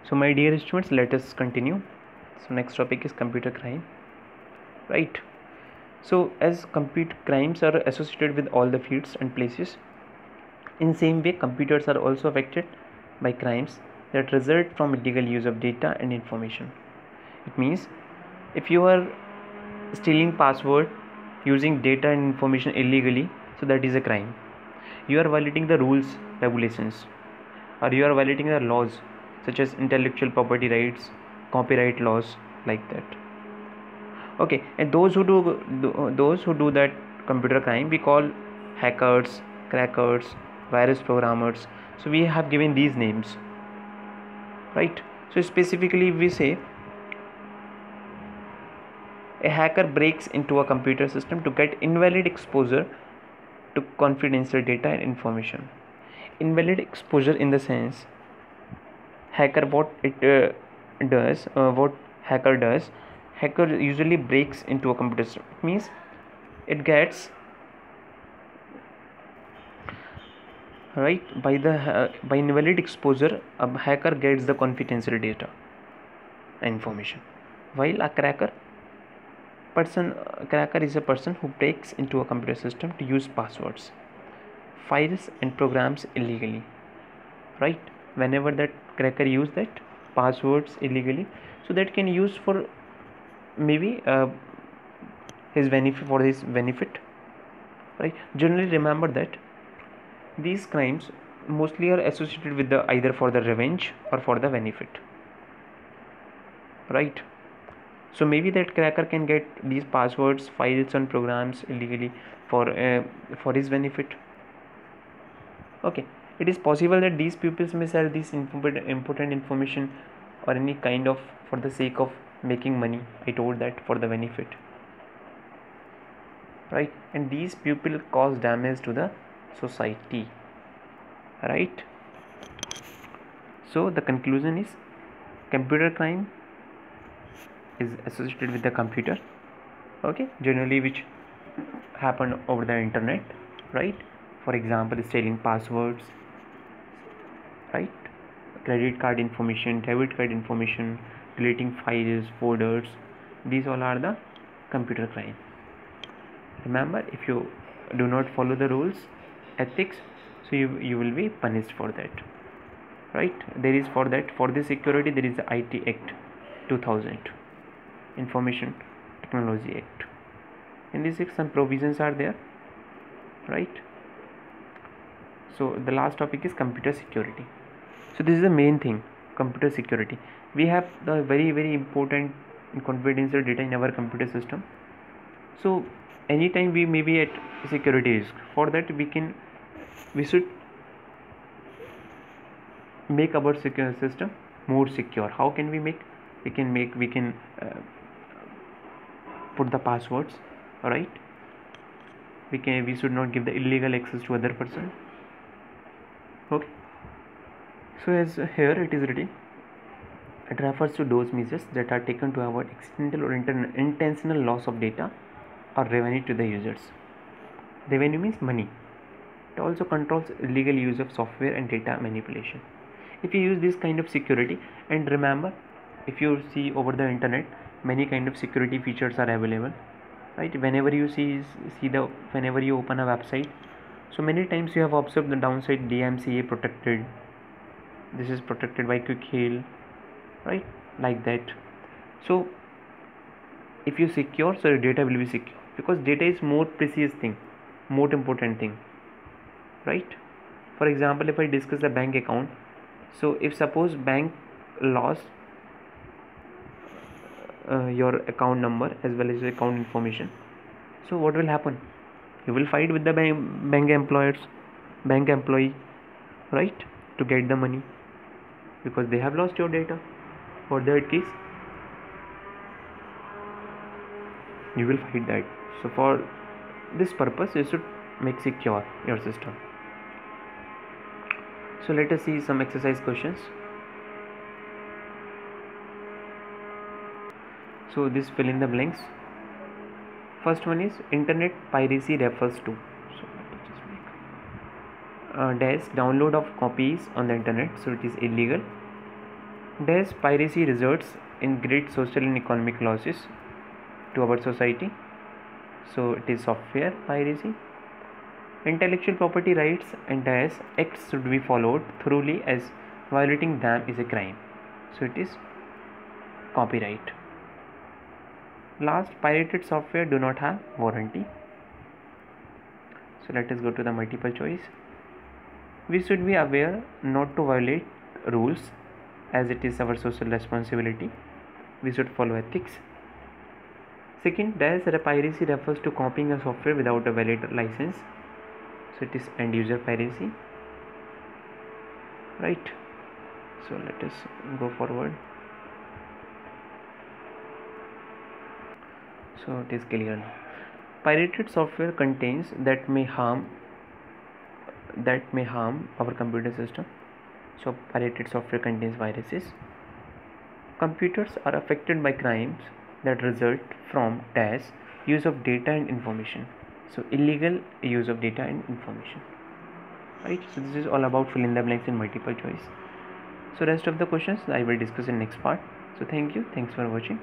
So my dear students, let us continue. So next topic is computer crime, right? So as computer crimes are associated with all the fields and places, in same way computers are also affected by crimes that result from illegal use of data and information. It means if you are stealing password using data and information illegally, so that is a crime. You are violating the rules, regulations, or you are violating the laws such as intellectual property rights, copyright laws, like that. Okay, and those who do that computer crime we call hackers, crackers, virus programmers. So we have given these names, right? So specifically we say a hacker breaks into a computer system to get invalid exposure to confidential data and information. Invalid exposure in the sense hacker what hacker does, hacker usually breaks into a computer system. It means it gets right by invalid exposure. A hacker gets the confidential data and information, while a cracker is a person who breaks into a computer system to use passwords, files and programs illegally, right? Whenever that cracker use that passwords illegally, so that can use for maybe his benefit, right? Generally remember that these crimes mostly are associated with the either for the revenge or for the benefit, right? So maybe that cracker can get these passwords, files and programs illegally for his benefit. Okay, it is possible that these pupils may sell this important information or any kind of for the sake of making money. I told that for the benefit, right? And these people cause damage to the society, right? So the conclusion is computer crime is associated with the computer, okay, generally which happen over the internet, right? For example, stealing passwords, right? Credit card information, debit card information, deleting files, folders, these all are the computer crime. Remember, if you do not follow the rules, ethics, so you will be punished for that, right? There is for this security there is the IT Act 2000, Information Technology Act. In this some provisions are there, right? So the last topic is computer security. So this is the main thing, computer security. We have the very important confidential data in our computer system. So anytime we may be at security risk, for that we should make our secure system more secure. How can we make? We can put the passwords, right? We should not give the illegal access to other person. Okay. So as here it is written, it refers to those measures that are taken to avoid accidental or intentional loss of data or revenue to the users. Revenue means money. It also controls illegal use of software and data manipulation. If you use this kind of security, and remember, if you see over the internet, many kind of security features are available, right? Whenever you whenever you open a website, so many times you have observed the downside DMCA protected, this is protected by Quick Heal, right? Like that. So if you secure, so your data will be secure, because data is more precious thing, more important thing, right? For example, if I discuss a bank account, so if suppose bank lost your account number as well as your account information, so what will happen? You will fight with the bank employee, right, to get the money, because they have lost your data. For that case, you will fight that. So for this purpose, you should make secure your system. So let us see some exercise questions. So this fill in the blanks. First one is internet piracy refers to, so let me just make dash download of copies on the internet, so it is illegal. Does piracy results in great social and economic losses to our society? So it is software piracy. Intellectual property rights and does acts should be followed thoroughly as violating them is a crime. So it is copyright. Last, pirated software do not have warranty. So let us go to the multiple choice. We should be aware not to violate rules as it is our social responsibility. We should follow ethics. Second, piracy refers to copying a software without a valid license. So it is end user piracy. Right. So let us go forward. So it is clear now. Pirated software contains that may harm our computer system. So pirated software contains viruses. Computers are affected by crimes that result from use of data and information. So illegal use of data and information. Right. So this is all about fill in the blanks in multiple choice. So rest of the questions I will discuss in next part. So thank you. Thanks for watching.